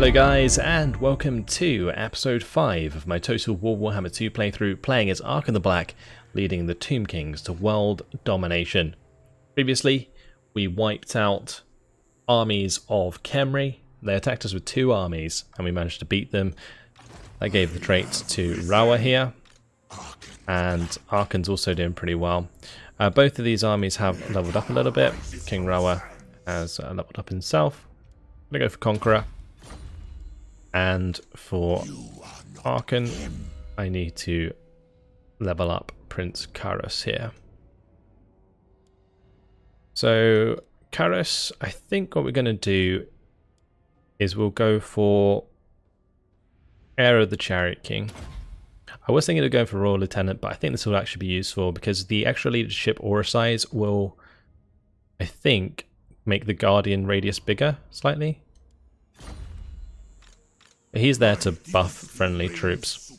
Hello guys, and welcome to episode 5 of my Total War Warhammer 2 playthrough, playing as Arkhan the Black, leading the Tomb Kings to world domination. Previously, we wiped out armies of Khemri. They attacked us with 2 armies, and we managed to beat them. That gave the traits to Rawa here, and Arkhan's also doing pretty well. Both of these armies have leveled up a little bit. King Rawa has leveled up himself. I'm going to go for Conqueror. And for Arkhan, I need to level up Prince Karus here. So Karus, I think what we're going to do is we'll go for Heir of the Chariot King. I was thinking of going for Royal Lieutenant, but I think this will actually be useful because the extra leadership aura size will, I think, make the Guardian radius bigger slightly. He's there to buff friendly troops.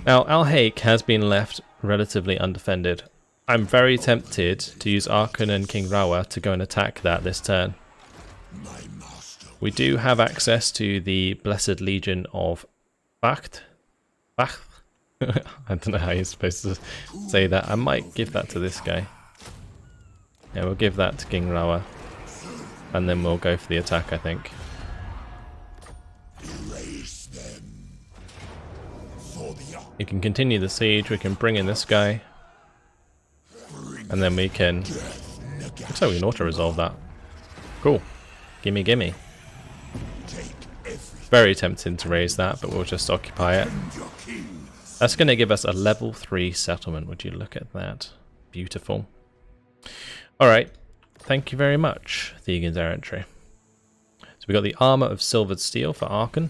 Now, Al-Haik has been left relatively undefended. I'm very tempted to use Arkhan and King Rawa to go and attack that this turn. We do have access to the Blessed Legion of Bacht. I don't know how you're supposed to say that. I might give that to this guy. Yeah, we'll give that to King Rawa. And then we'll go for the attack, I think. You can continue the siege, we can bring in this guy. And then we can... looks like we can auto-resolve that. Cool. Gimme, gimme. Very tempting to raise that, but we'll just occupy it. That's going to give us a level 3 settlement. Would you look at that? Beautiful. Alright. Thank you very much, Thegan's Errantry. So we got the Armour of Silvered Steel for Arkhan.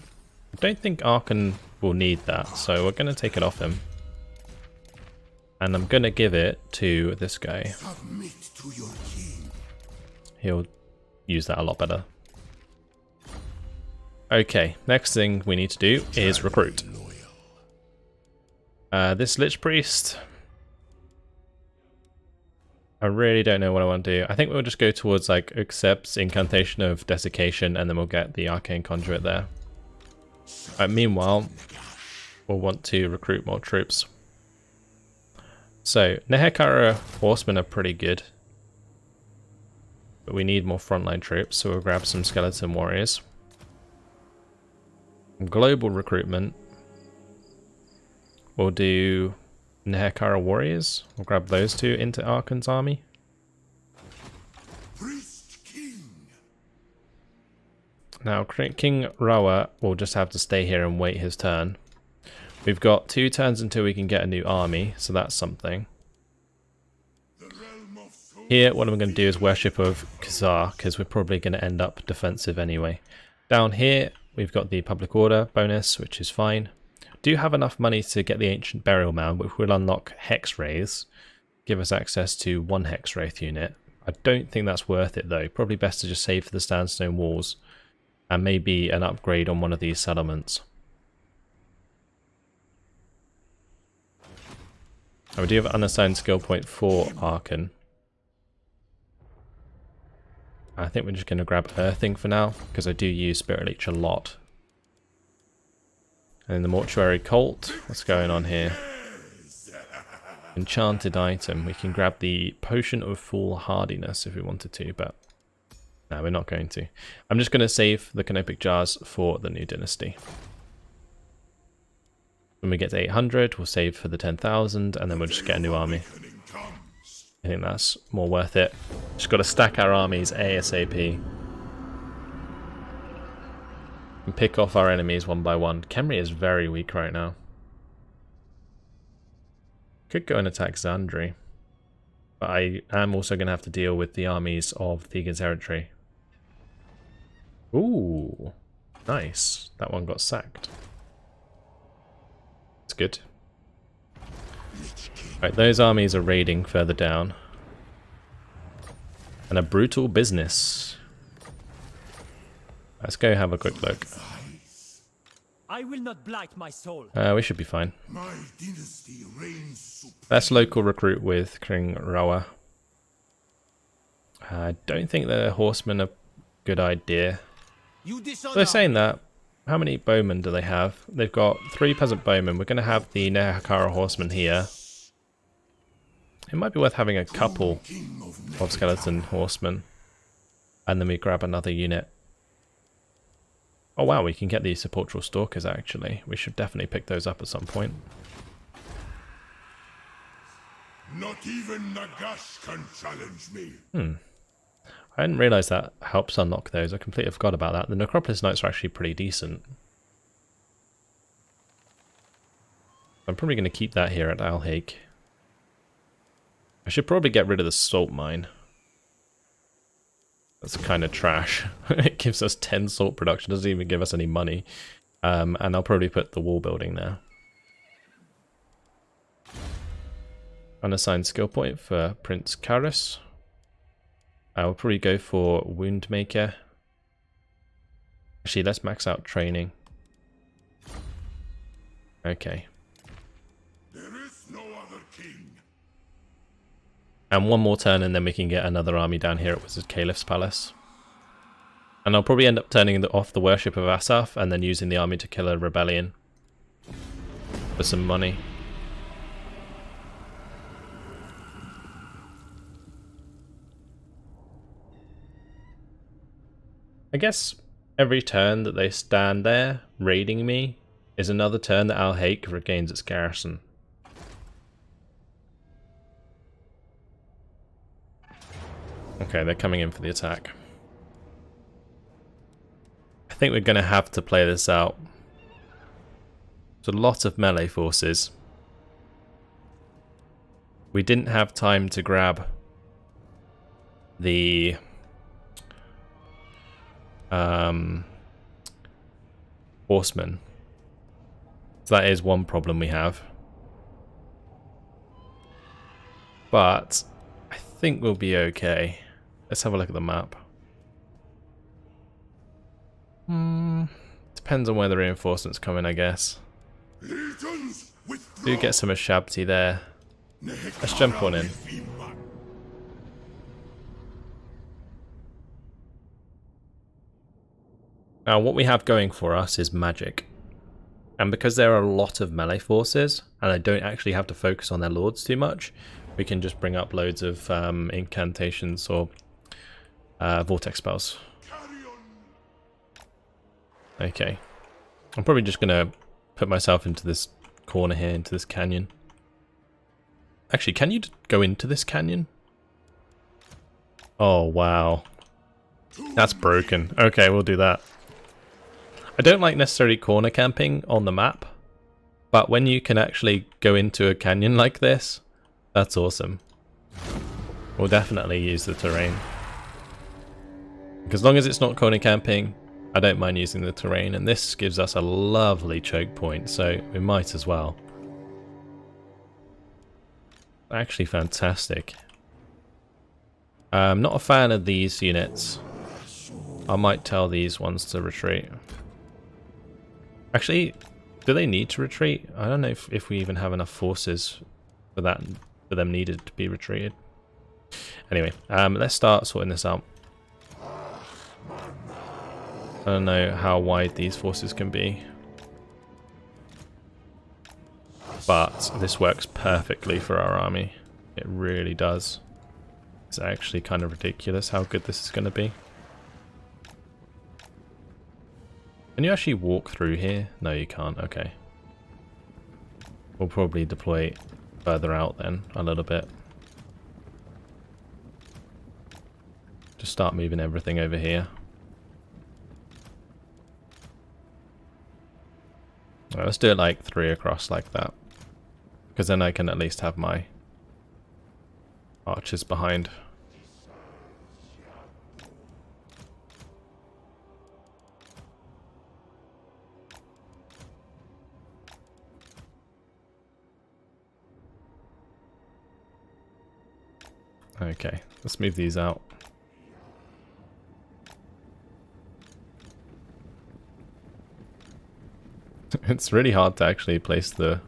I don't think Arkhan will need that, so we're going to take it off him. And I'm going to give it to this guy. He'll use that a lot better. Okay, next thing we need to do is recruit. This Lich Priest, I really don't know what I want to do. I think we'll just go towards like accepts Incantation of Desiccation, and then we'll get the Arcane Conduit there. Meanwhile, we'll want to recruit more troops. So, Nehekara horsemen are pretty good. But we need more frontline troops, so we'll grab some skeleton warriors. Global recruitment. We'll do Nehekara warriors. We'll grab those 2 into Arkhan's army. Now, King Rawa will just have to stay here and wait his turn. We've got 2 turns until we can get a new army, so that's something. Here, what I'm going to do is Worship of Khazar, because we're probably going to end up defensive anyway. Down here, we've got the Public Order bonus, which is fine. Do have enough money to get the Ancient Burial Mound, which will unlock Hex Wraiths, give us access to 1 Hex Wraith unit. I don't think that's worth it though. Probably best to just save for the Sandstone Walls. And maybe an upgrade on one of these settlements. Oh, we do have an unassigned skill point for Arkhan. I think we're just going to grab Earthing for now, because I do use Spirit Leech a lot. And the Mortuary Cult, what's going on here? Enchanted item, we can grab the Potion of Foolhardiness if we wanted to, but... no, we're not going to. I'm just going to save the Canopic Jars for the new dynasty. When we get to 800, we'll save for the 10,000, and then we'll just get a new army. I think that's more worth it. Just got to stack our armies ASAP. And pick off our enemies one by one. Khemri is very weak right now. Could go and attack Zandri. But I am also going to have to deal with the armies of Thegan's Errantry. Ooh, nice. That one got sacked. That's good. Right, those armies are raiding further down. And a brutal business. Let's go have a quick look. I will not blight my soul. We should be fine. Let's local recruit with King Rawa. I don't think the horsemen are a good idea. They're saying that. How many bowmen do they have? They've got 3 peasant bowmen. We're going to have the Nehakara horsemen here. It might be worth having a couple of skeleton horsemen. And then we grab another unit. Oh wow, we can get these sepulchral stalkers actually. We should definitely pick those up at some point. Not even Nagash can challenge me. I didn't realise that helps unlock those. I completely forgot about that. The Necropolis Knights are actually pretty decent. I'm probably going to keep that here at Alhaig. I should probably get rid of the salt mine. That's kind of trash. It gives us 10 salt production, doesn't even give us any money. And I'll probably put the wall building there. Unassigned skill point for Prince Karus. I will probably go for Woundmaker. Actually, let's max out training. Okay. There is no other king. And one more turn and then we can get another army down here at Wizard Caliph's Palace. And I'll probably end up turning off the worship of Asaph and then using the army to kill a rebellion. For some money. I guess every turn that they stand there raiding me is another turn that Alhaig regains its garrison. Okay, they're coming in for the attack. I think we're going to have to play this out. There's a lot of melee forces. We didn't have time to grab the horsemen. So that is one problem we have. But I think we'll be okay. Let's have a look at the map. Depends on where the reinforcements come in, I guess. Do get some Ashabti there. Let's jump on in. Now what we have going for us is magic. And because there are a lot of melee forces, and I don't actually have to focus on their lords too much, we can just bring up loads of incantations or vortex spells. Okay. I'm probably just going to put myself into this corner here, into this canyon. Actually, can you go into this canyon? Oh, wow. That's broken. Okay, we'll do that. I don't like necessarily corner camping on the map, but when you can actually go into a canyon like this, that's awesome. We'll definitely use the terrain. As long as it's not corner camping, I don't mind using the terrain, and this gives us a lovely choke point, so we might as well. Actually fantastic. I'm not a fan of these units. I might tell these ones to retreat. Actually, do they need to retreat? I don't know if we even have enough forces for that, for them needed to be retreated. Anyway, let's start sorting this out. I don't know how wide these forces can be, but this works perfectly for our army. It really does. It's actually kind of ridiculous how good this is going to be. Can you actually walk through here? No, you can't. Okay. We'll probably deploy further out then, a little bit. Just start moving everything over here. Right, let's do it like 3 across like that. Because then I can at least have my archers behind. Okay, let's move these out. It's really hard to actually place the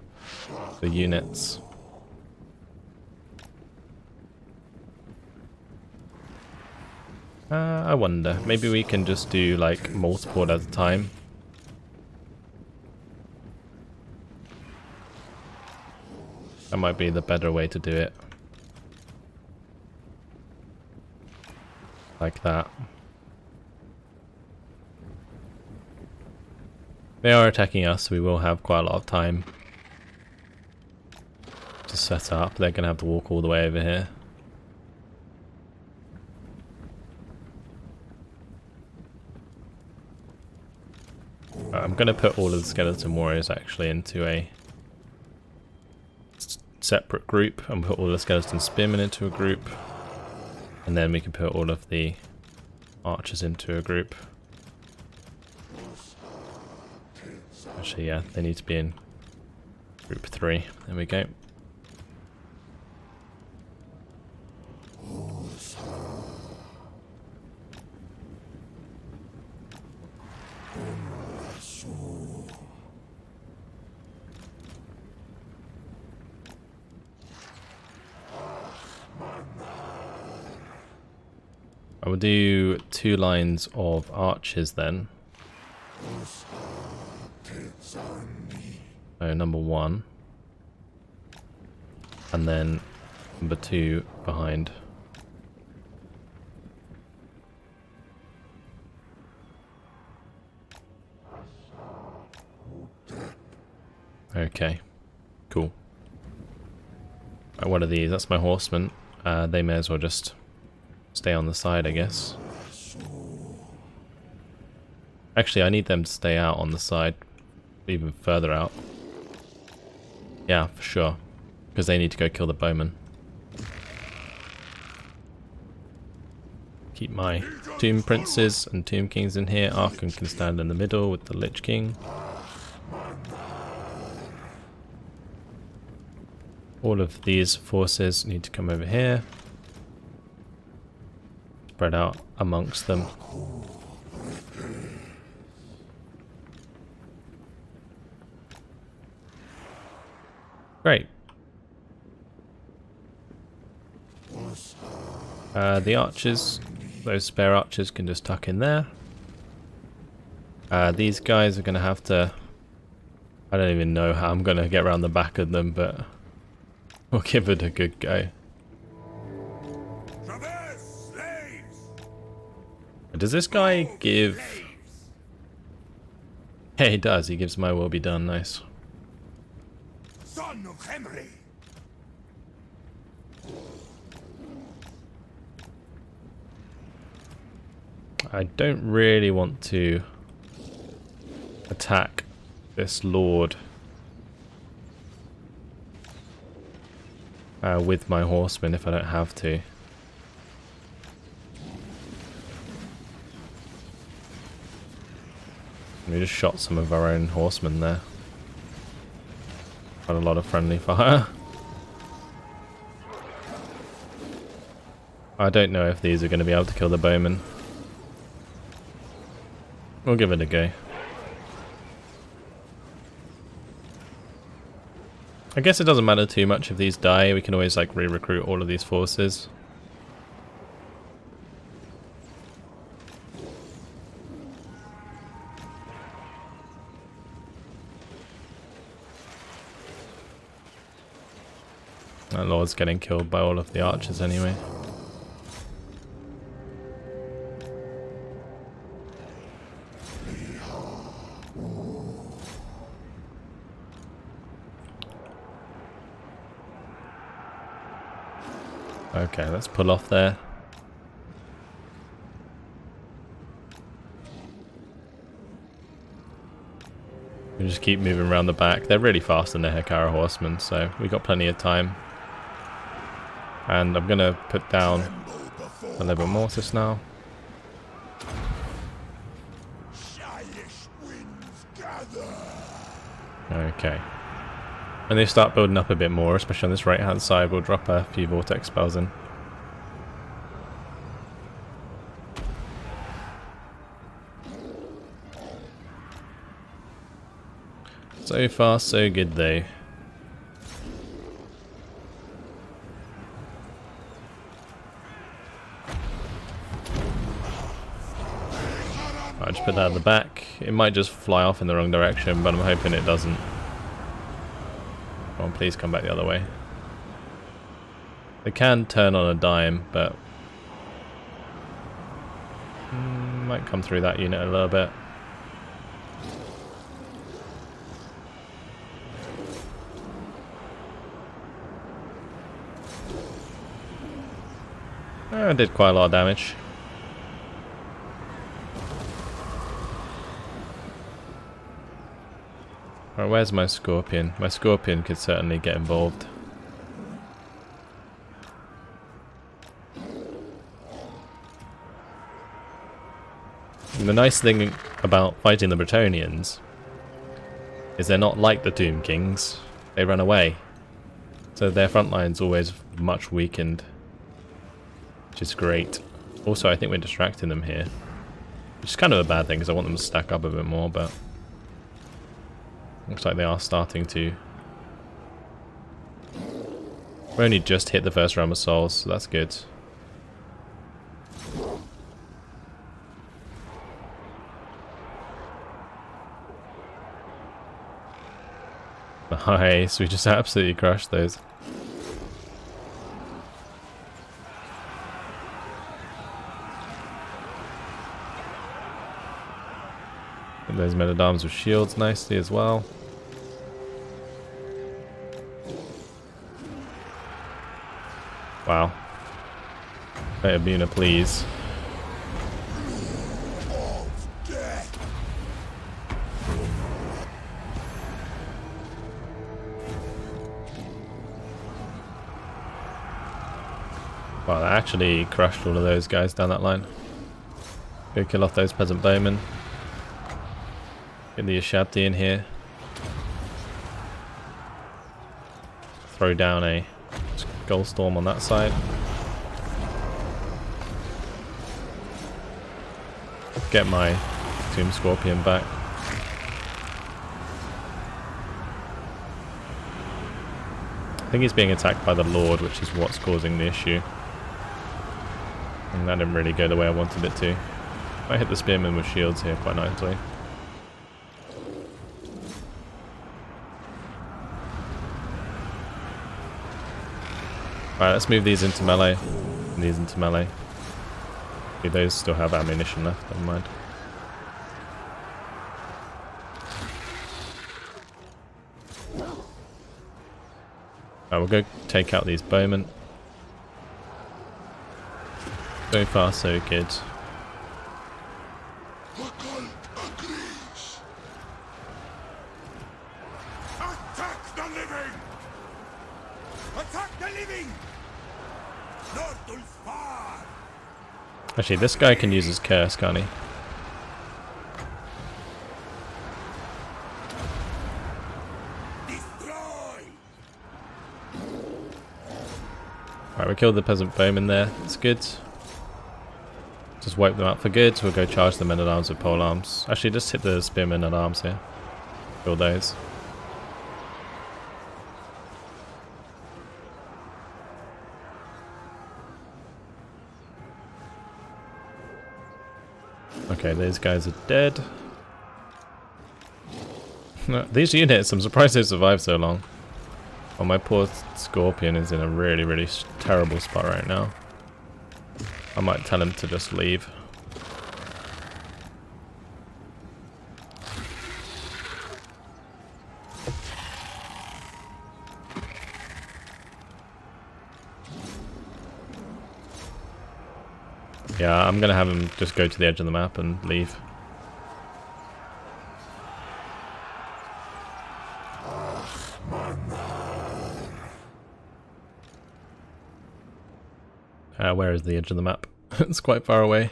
units. I wonder, maybe we can just do like multiple at a time. That might be the better way to do it. Like that. They are attacking us, so we will have quite a lot of time to set up. They're going to have to walk all the way over here. I'm going to put all of the skeleton warriors actually into a separate group and put all the skeleton spearmen into a group, and then we can put all of the archers into a group. Actually, yeah, they need to be in group 3. There we go. I will do 2 lines of archers then. So number 1. And then number 2 behind. Okay, cool. Right, what are these? That's my horsemen. They may as well just stay on the side, I guess. Actually, I need them to stay out on the side, even further out. Yeah, for sure. Because they need to go kill the bowman. Keep my tomb princes and tomb kings in here. Arkhan can stand in the middle with the Lich King. All of these forces need to come over here. Spread out amongst them. Great. The archers, those spare archers can just tuck in there. These guys are going to have to... I don't even know how I'm going to get around the back of them, but we'll give it a good go. Does this guy give... Yeah, he does. He gives my will be done. Nice. Son of Henry. I don't really want to attack this lord with my horsemen if I don't have to. We just shot some of our own horsemen there. Quite a lot of friendly fire. I don't know if these are going to be able to kill the bowman. We'll give it a go. I guess it doesn't matter too much if these die. We can always like re-recruit all of these forces. That lord's getting killed by all of the archers anyway. Okay, let's pull off there. We just keep moving around the back. They're really fast in the Hekara horsemen, so we got plenty of time. And I'm gonna put down a level mortis now. Okay. When they start building up a bit more, especially on this right hand side, we'll drop a few vortex spells in. So far so good though. I'll just put that at the back. It might just fly off in the wrong direction, but I'm hoping it doesn't. Come on, please come back the other way. They can turn on a dime, but might come through that unit a little bit. I did quite a lot of damage. Alright, where's my Scorpion? My Scorpion could certainly get involved. And the nice thing about fighting the Bretonnians is they're not like the Tomb Kings. They run away. So their front line's always much weakened. Which is great. Also, I think we're distracting them here. Which is kind of a bad thing because I want them to stack up a bit more, but looks like they are starting to. We only just hit the first round of souls, so that's good. Nice, we just absolutely crushed those. And those men-at-arms with shields nicely as well. Wow. Better Buna, please. Wow, that actually crushed all of those guys down that line. Go kill off those peasant bowmen. Get the Ashabti in here. Throw down a Skull Storm on that side. Get my Tomb Scorpion back. I think he's being attacked by the Lord, which is what's causing the issue. And that didn't really go the way I wanted it to. I hit the Spearmen with shields here quite nicely. Alright, let's move these into melee. And these into melee. Okay, those still have ammunition left, never mind. Alright, we'll go take out these bowmen. So far, so good. Vulcan agrees. Attack the living! Attack the living! Nordulf far! Actually, this guy can use his curse, can't he? Destroy! Alright, we killed the peasant bowman there. That's good. Just wipe them out for good. We'll go charge the men-at-arms with pole arms. Actually, just hit the spearmen at arms here. Kill those. Okay, these guys are dead. These units, I'm surprised they survived so long. Oh, my poor Scorpion is in a really, really terrible spot right now. I might tell him to just leave. Yeah, I'm gonna have him just go to the edge of the map and leave. Where is the edge of the map? It's quite far away.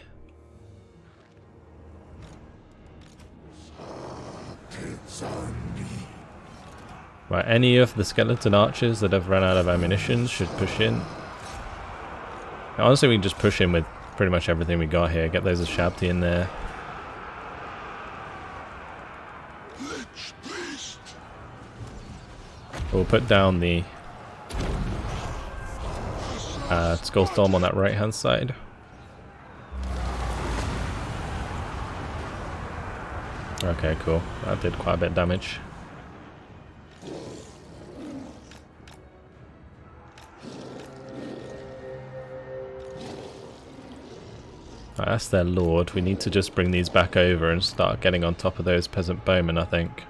Right, any of the skeleton archers that have run out of ammunition should push in. Honestly, we can just push in with pretty much everything we got here. Get those Ashabti in there. Lich Priest! We'll put down the Skull Storm on that right hand side. Okay, cool. That did quite a bit of damage. Right, that's their lord. We need to just bring these back over and start getting on top of those peasant bowmen, I think.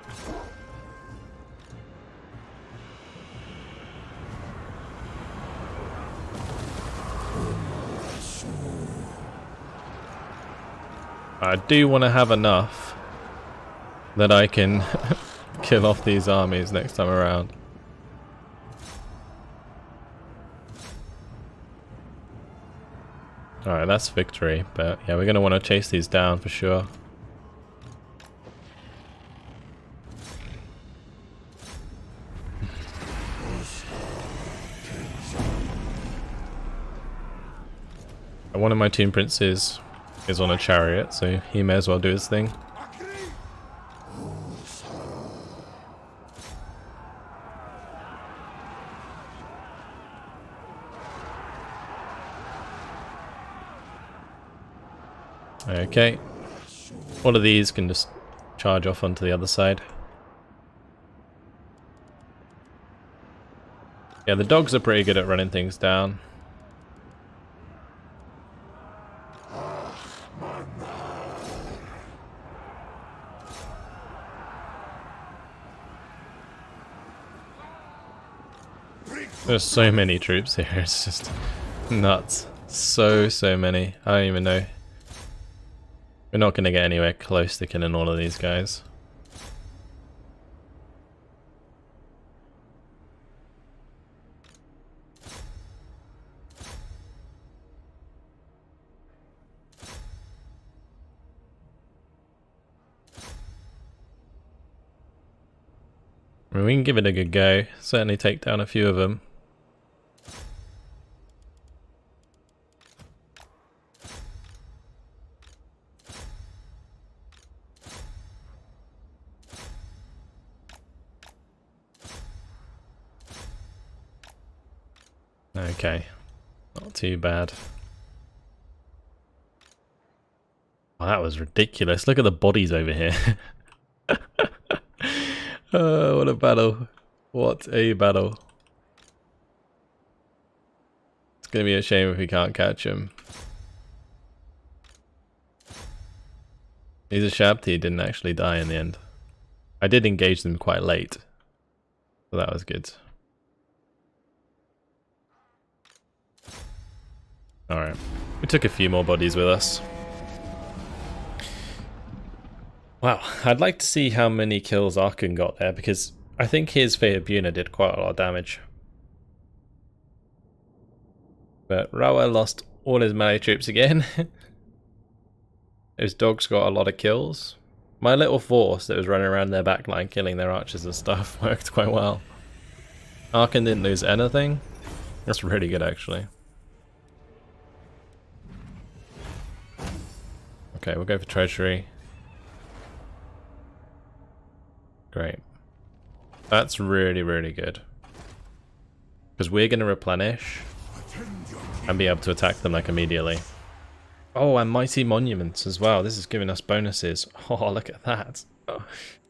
I do want to have enough that I can kill off these armies next time around. Alright, that's victory, but yeah, we're going to want to chase these down for sure. One of my Toon Princes is on a chariot, so he may as well do his thing. Okay, one of these can just charge off onto the other side. Yeah, the dogs are pretty good at running things down. There's so many troops here, it's just nuts. So many. I don't even know. We're not going to get anywhere close to killing all of these guys. I mean, we can give it a good go. Certainly take down a few of them. Okay, not too bad. Oh, that was ridiculous. Look at the bodies over here. Oh, what a battle. What a battle. It's going to be a shame if we can't catch him. These are Shabti didn't actually die in the end. I did engage them quite late, so that was good. Alright, we took a few more bodies with us. Wow, I'd like to see how many kills Arkhan got there, because I think his Feabuna did quite a lot of damage. But Rawa lost all his melee troops again. His dogs got a lot of kills. My little force that was running around their backline killing their archers and stuff worked quite well. Arkhan didn't lose anything. That's really good actually. Okay, we'll go for Treasury. Great. That's really, really good. Because we're going to replenish and be able to attack them like immediately. Oh, and Mighty Monuments as well. This is giving us bonuses. Oh, look at that.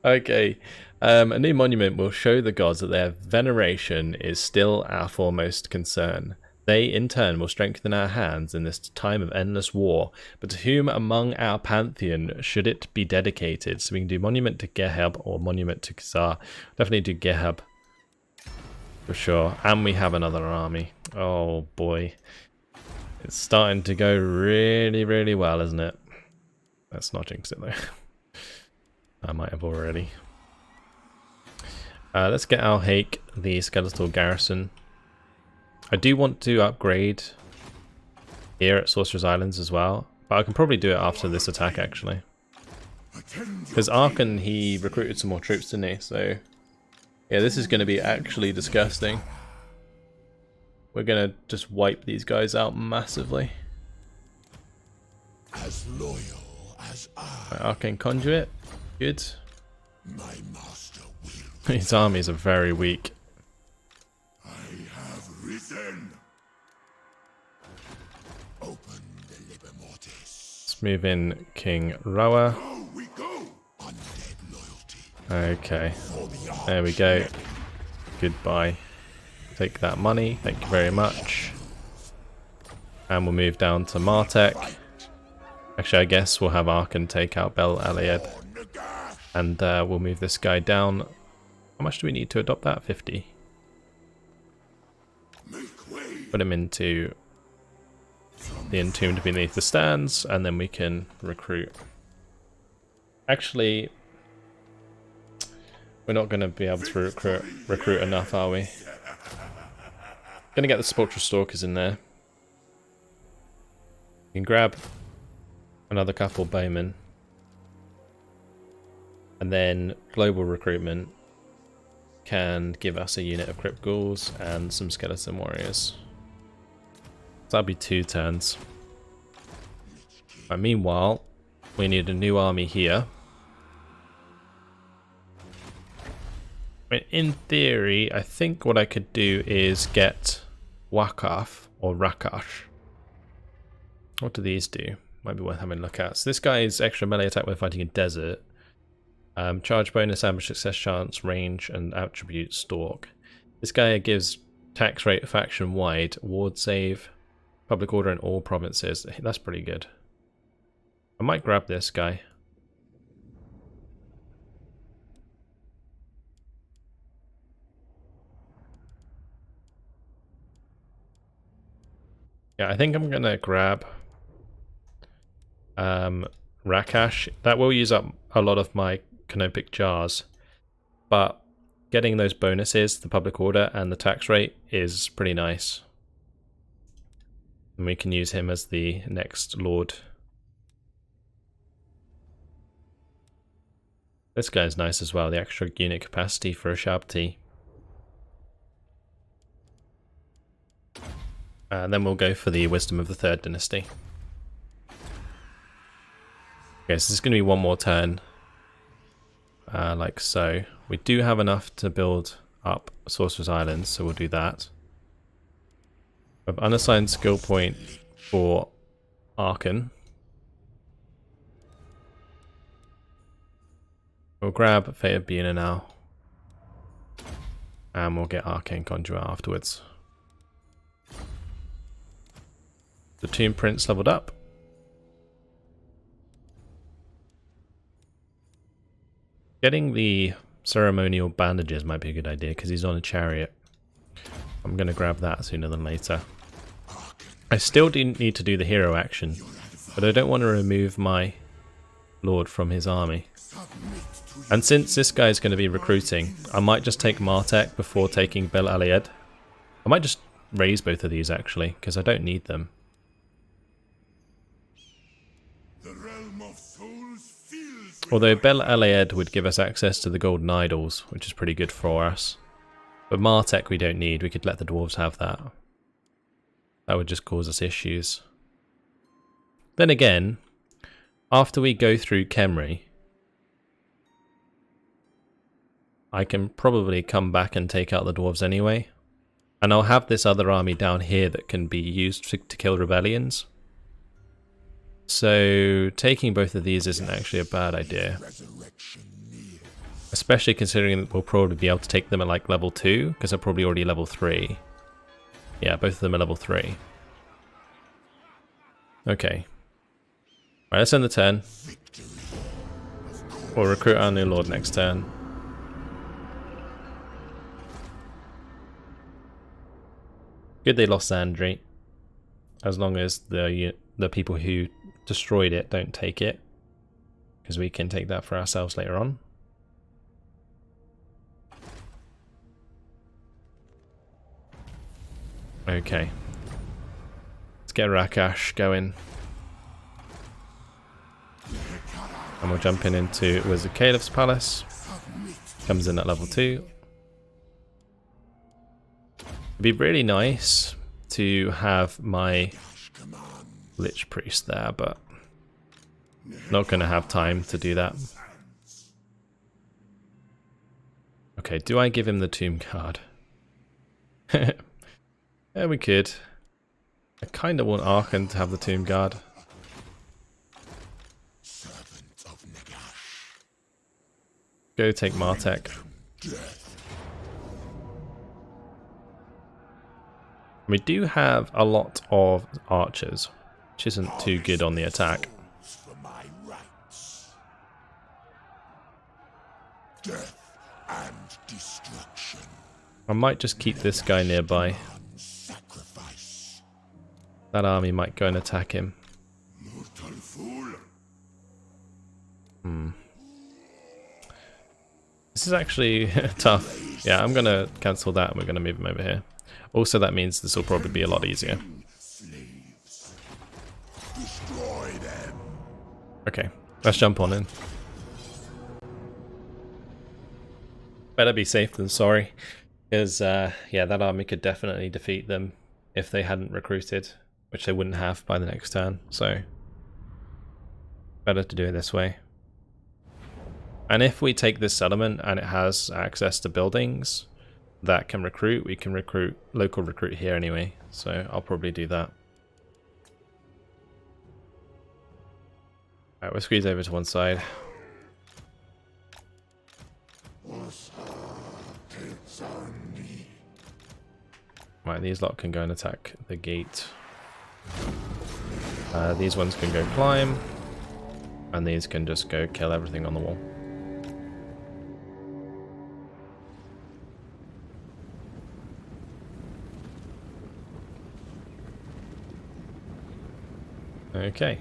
Okay. A new monument will show the gods that their veneration is still our foremost concern. They, in turn, will strengthen our hands in this time of endless war. But to whom among our pantheon should it be dedicated? So we can do Monument to Geheb or Monument to Khazar. Definitely do Geheb. For sure. And we have another army. Oh, boy. It's starting to go really, really well, isn't it? Let's not jinx it, though. I might have already. Let's get Al Haik, the skeletal garrison. I do want to upgrade here at Sorcerer's Islands as well, but I can probably do it after this attack actually. Because Arkhan, he recruited some more troops, didn't he? So yeah, this is going to be actually disgusting. We're going to just wipe these guys out massively. As loyal as I. Right, Arcane Conduit, good. My master will. These armies are very weak. Risen. Open the Liber Mortis. Let's move in King Rawa. Go, we go. Undead loyalty. Okay, there we go. Goodbye. Take that money, thank you very much. And we'll move down to Martek. Actually, I guess we'll have Arkhan take out Bel Aliad. And we'll move this guy down. How much do we need to adopt that? 50. Put him into the Entombed beneath the stands, and then we can recruit. Actually, we're not going to be able to recruit enough, are we? Gonna get the Sepulchral Stalkers in there. We can grab another couple bowmen. And then global recruitment can give us a unit of Crypt Ghouls and some Skeleton Warriors. So that'll be 2 turns. Meanwhile, we need a new army here. In theory, I think what I could do is get Wakaf or Rakash. What do these do? Might be worth having a look at. So this guy is extra melee attack when fighting a desert. Charge bonus, ambush success chance, range, and attribute stalk. This guy gives tax rate faction wide, ward save, public order in all provinces. That's pretty good. I might grab this guy. Yeah, I think I'm gonna grab Rakash. That will use up a lot of my canopic jars, but getting those bonuses, the public order and the tax rate, is pretty nice. And we can use him as the next lord. This guy's nice as well, the extra unit capacity for a Shabti. And then we'll go for the Wisdom of the Third Dynasty. Okay, so this is going to be one more turn. Like so. We do have enough to build up Sorcerer's Islands, so we'll do that. We have unassigned skill point for Arkhan. We'll grab Fate of Buna now. And we'll get Arcane Conjurer afterwards. The Tomb Prince leveled up. Getting the ceremonial bandages might be a good idea because he's on a chariot. I'm going to grab that sooner than later. I still do need to do the hero action, but I don't want to remove my lord from his army. And since this guy is going to be recruiting, I might just take Martek before taking Bel Aliad. I might just raise both of these actually, because I don't need them. Although Bel Aliad would give us access to the golden idols, which is pretty good for us. But Martek we don't need, we could let the dwarves have that. That would just cause us issues. Then again, after we go through Khemri, I can probably come back and take out the dwarves anyway. And I'll have this other army down here that can be used to kill rebellions. So taking both of these isn't actually a bad idea. Especially considering that we'll probably be able to take them at like level 2, because they're probably already level 3. Yeah, both of them are level 3. Okay. Alright, let's end the turn. We'll recruit our new lord next turn. Good they lost Zandri. As long as the people who destroyed it don't take it. Because we can take that for ourselves later on. Okay. Let's get Rakash going. And we're jumping into Wizard Caliph's Palace. Comes in at level 2. It'd be really nice to have my Lich Priest there, but not going to have time to do that. Okay, do I give him the Tomb card? Yeah, we could. I kind of want Arkhan to have the Tomb Guard. Go take Martek. We do have a lot of archers, which isn't too good on the attack. death and destruction. I might just keep this guy nearby. Sacrifice. That army might go and attack him. Mortal fool. This is actually tough. Yeah, I'm gonna cancel that and we're gonna move him over here. Also, that means this will probably be a lot easier. Slaves. Destroy them. Okay, let's jump on in. Better be safe than sorry. Because, yeah, that army could definitely defeat them if they hadn't recruited, which they wouldn't have by the next turn, so better to do it this way. And if we take this settlement and it has access to buildings that can recruit, we can recruit, local recruit here anyway, so I'll probably do that. Alright, we'll squeeze over to one side. Right, these lot can go and attack the gate. These ones can go climb, and these can just go kill everything on the wall. Okay.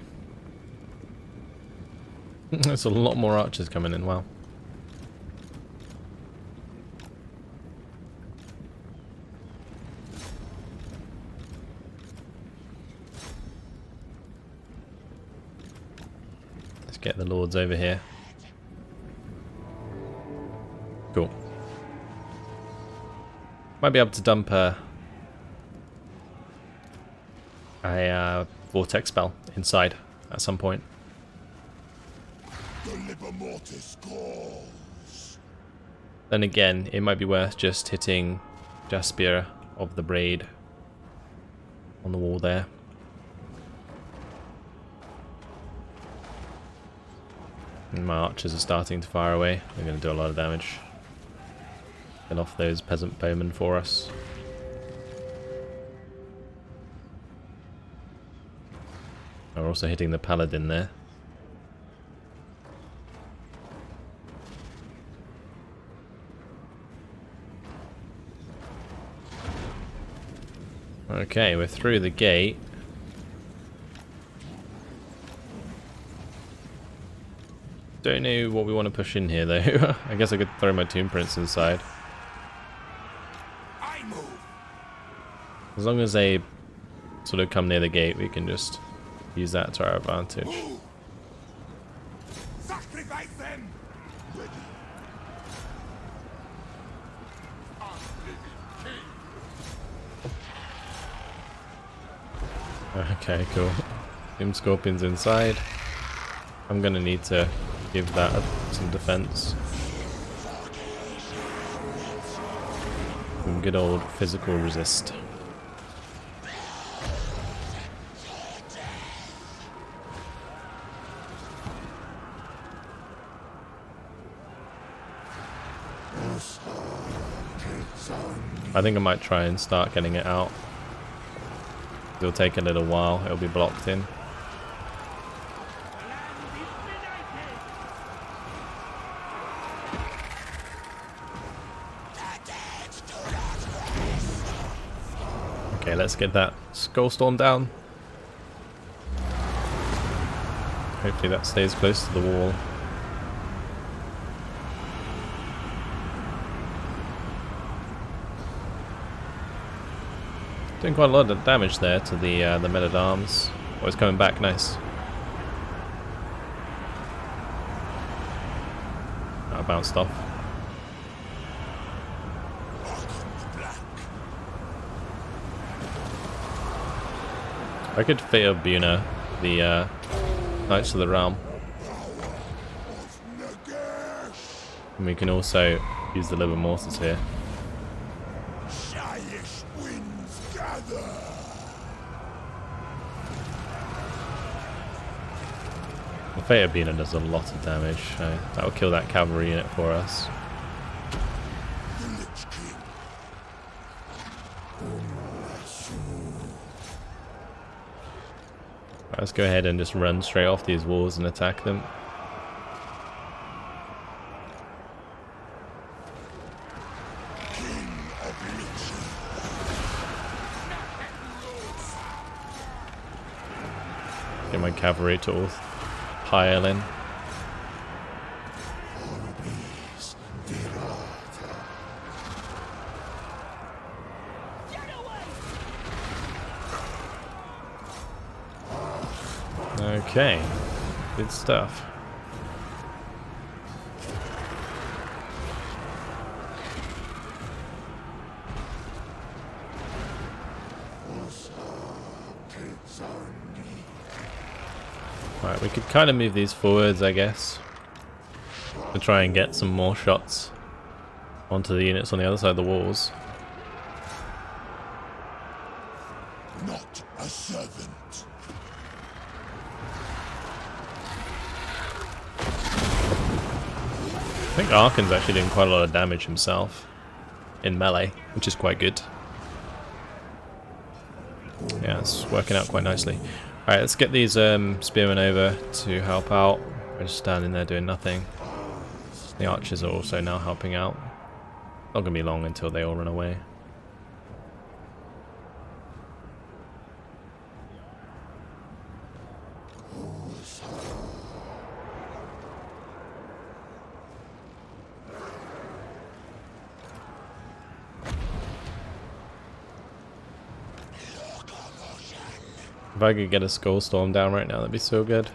There's a lot more archers coming in, wow. Let's get the lords over here. Cool. Might be able to dump a vortex spell inside at some point. The Liber Mortis calls. Then again, it might be worth just hitting Jaspier of the Braid on the wall there. And my archers are starting to fire away. They're going to do a lot of damage. Get off those peasant bowmen for us. We're also hitting the paladin there. Okay, we're through the gate. Don't know what we want to push in here though. I guess I could throw my Tomb Prince inside. I move. As long as they sort of come near the gate, we can just use that to our advantage. Move. Sacrifice them. Ready. Okay, cool. Doom Scorpion's inside. I'm gonna need to give that some defense. Some good old physical resist. I think I might try and start getting it out. It'll take a little while, it'll be blocked in. Okay, let's get that Skullstorm down. Hopefully that stays close to the wall. Doing quite a lot of damage there to the men-at-arms. Oh, it's coming back, nice. I bounced off. Arkhan the Black. I could Fate of Buna, the Knights of the Realm. And we can also use the Liber Mortis here. Shyish winds gather. The Fate of Buna does a lot of damage, so that will kill that cavalry unit for us. The Lich King. Let's go ahead and just run straight off these walls and attack them. Get my cavalry to all pile in. Okay, good stuff. Right, we could kind of move these forwards, I guess, to try and get some more shots onto the units on the other side of the walls. Not a servant. I think Arkhan's actually doing quite a lot of damage himself in melee, which is quite good. Yeah, it's working out quite nicely. Alright, let's get these spearmen over to help out. We're just standing there doing nothing. The archers are also now helping out. Not gonna be long until they all run away. If I could get a skull storm down right now, that'd be so good.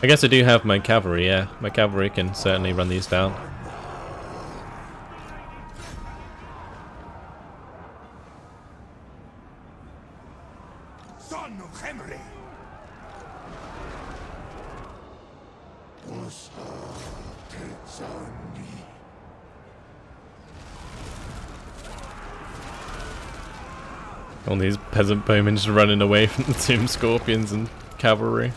I guess I do have my cavalry, yeah. My cavalry can certainly run these down. Son of Henry. All these peasant bowmen just running away from the tomb scorpions and cavalry.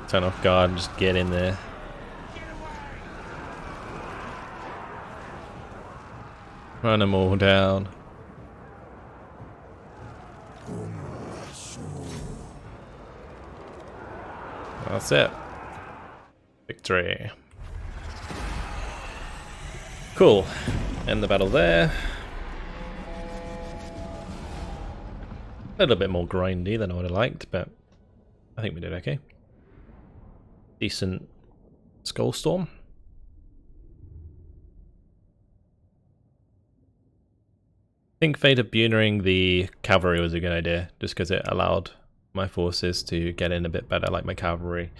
Turn off guard and just get in there. Run them all down. That's it. Victory. Cool. End the battle there. A little bit more grindy than I would have liked, but I think we did okay. Decent skull storm. I think Fate of Bunering the cavalry was a good idea, just because it allowed my forces to get in a bit better, like my cavalry,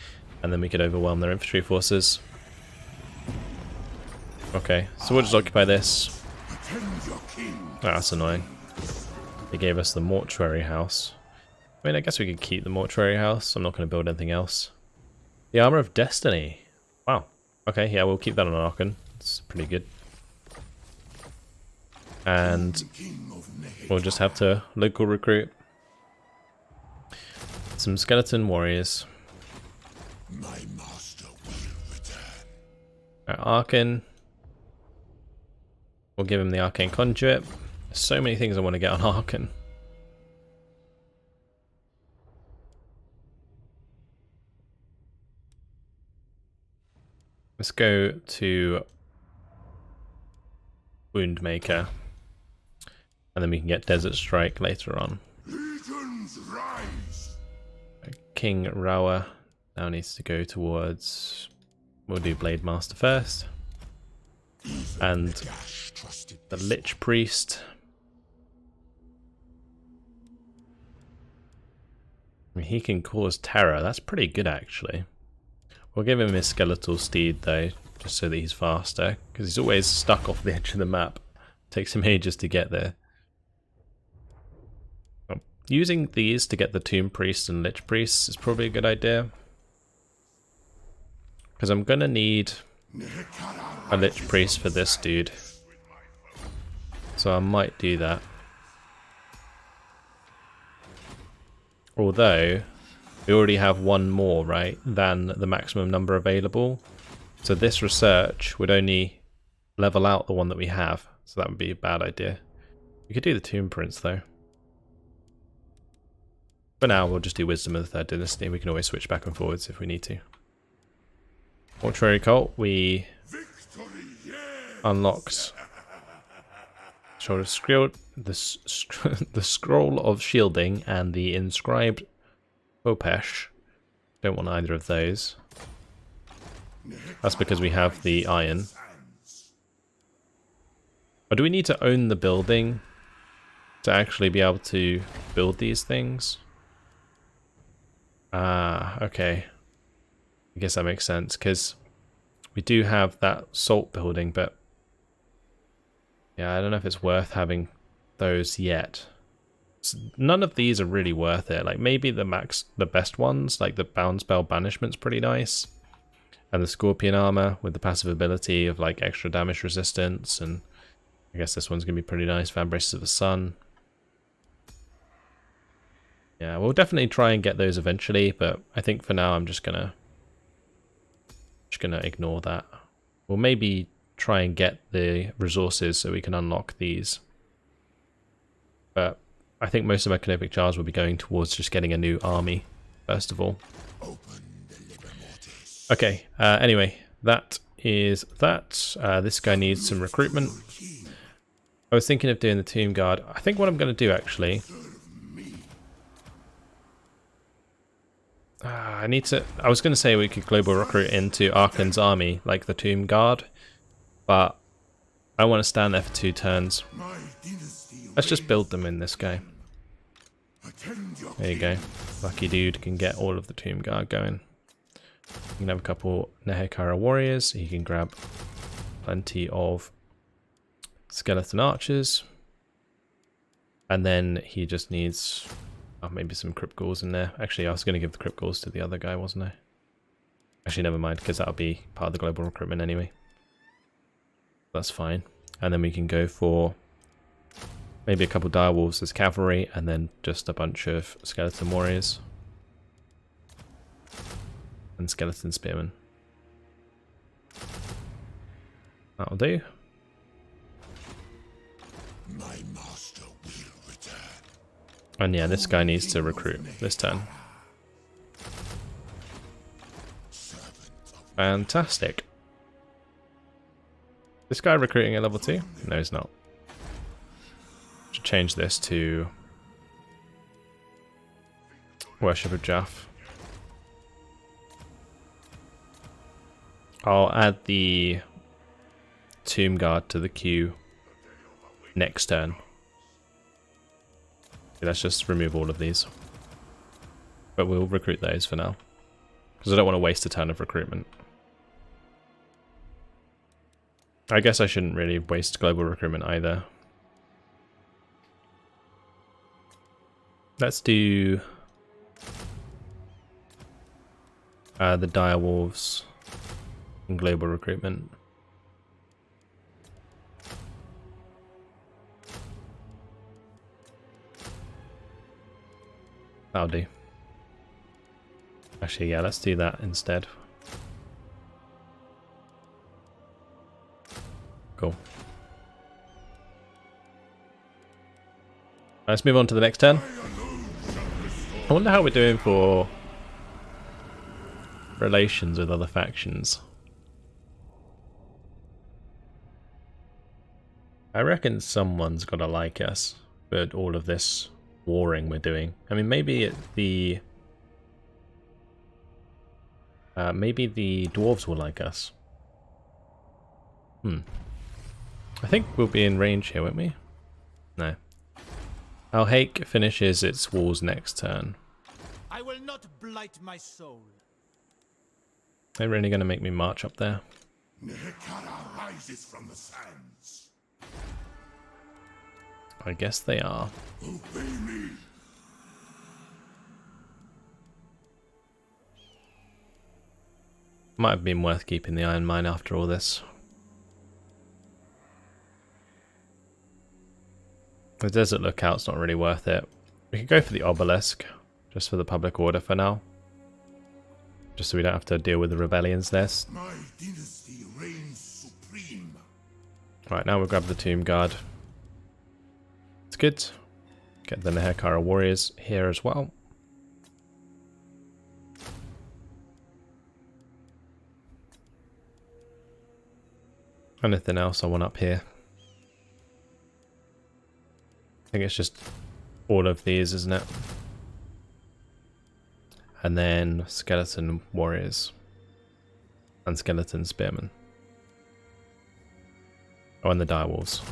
and then we could overwhelm their infantry forces. Okay, so we'll just occupy this. Oh, that's annoying. They gave us the mortuary house. I mean, I guess we could keep the mortuary house. I'm not going to build anything else. The Armor of Destiny. Wow. Okay, yeah, we'll keep that on Arkhan. It's pretty good. And we'll just have to local recruit some skeleton warriors. My master will return. Arkhan. We'll give him the Arcane Conduit. There's so many things I want to get on Arkhan. Let's go to Woundmaker. And then we can get Desert Strike later on. Legions rise. King Rawa now needs to go towards... We'll do Blade Master first. And the Lich Priest. I mean, he can cause terror. That's pretty good, actually. We'll give him his skeletal steed, though, just so that he's faster, because he's always stuck off the edge of the map. Takes him ages to get there. Using these to get the Tomb Priest and Lich Priest is probably a good idea, because I'm going to need a Lich Priest for this dude. So I might do that. Although, we already have one more, right, than the maximum number available. So this research would only level out the one that we have. So that would be a bad idea. We could do the Tomb Prince, though. For now, we'll just do Wisdom of the Third Dynasty. We can always switch back and forwards if we need to. Mortuary Cult, we unlocked the scroll of shielding and the inscribed Popesh. Don't want either of those. That's because we have the iron. Or do we need to own the building to actually be able to build these things? Ah, okay. I guess that makes sense, because we do have that salt building, but yeah, I don't know if it's worth having those yet. None of these are really worth it. Like maybe the best ones, like the Bound Spell Banishment's pretty nice. And the Scorpion Armor with the passive ability of like extra damage resistance, and I guess this one's gonna be pretty nice. Fan Braces of the Sun. Yeah, we'll definitely try and get those eventually, but I think for now I'm just gonna ignore that. We'll maybe try and get the resources so we can unlock these. But I think most of my Canopic Charge will be going towards just getting a new army, first of all. Okay, anyway, that is that. This guy needs some recruitment. I was thinking of doing the Tomb Guard. I think what I'm going to do, actually... I was going to say we could global recruit into Arkhan's army, like the Tomb Guard, but I want to stand there for 2 turns. Let's just build them in this guy. There you go. Lucky dude can get all of the Tomb Guard going. You can have a couple Nehekara warriors. He can grab plenty of skeleton archers. And then he just needs maybe some Crypt Ghouls in there. Actually, I was going to give the Crypt Ghouls to the other guy, wasn't I? Actually, never mind, because that'll be part of the global recruitment anyway. That's fine. And then we can go for maybe a couple direwolves as cavalry, and then just a bunch of skeleton warriors. And skeleton spearmen. That'll do. My master will return. And yeah, this guy needs to recruit this turn. Fantastic. This guy recruiting at level 2? No, he's not. Should change this to Worship of Jaff. I'll add the Tomb Guard to the queue next turn. Okay, let's just remove all of these. But we'll recruit those for now, because I don't want to waste a turn of recruitment. I guess I shouldn't really waste global recruitment either. Let's do the direwolves in global recruitment. That'll do. Actually, yeah, let's do that instead. Cool. Let's move on to the next turn. I wonder how we're doing for relations with other factions. I reckon someone's gotta like us for all of this warring we're doing. I mean, maybe the dwarves will like us. I think we'll be in range here, won't we? No. Al-Haik finishes its walls next turn. I will not blight my soul. They're really going to make me march up there. Nehekara rises from the sands. I guess they are. Obey me. Might have been worth keeping the iron mine after all this. The desert lookout's not really worth it. We could go for the obelisk, just for the public order for now. Just so we don't have to deal with the rebellions there. My dynasty reigns supreme. Right, now we'll grab the Tomb Guard. It's good. Get the Nehekara warriors here as well. Anything else I want up here? I think it's just all of these, isn't it? And then skeleton warriors. And skeleton spearmen. Oh, and the direwolves.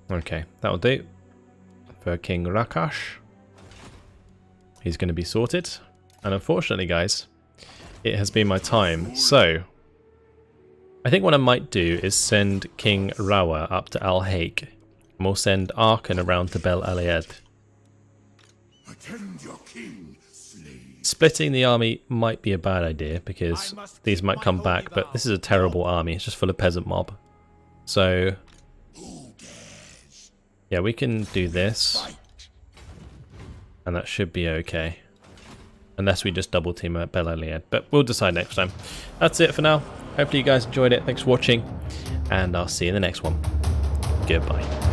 Okay, that'll do. For King Rakash. He's going to be sorted. And unfortunately, guys, it has been my time. So, I think what I might do is send King Rawa up to Al Haik. And we'll send Arkhan around to Bel Aliad. Attend your king, slave. Splitting the army might be a bad idea because these might come back, but this is a terrible army. It's just full of peasant mob. So, yeah, we can do this. And that should be okay. Unless we just double team at Bel Aliad. But we'll decide next time. That's it for now. Hopefully you guys enjoyed it. Thanks for watching. And I'll see you in the next one. Goodbye.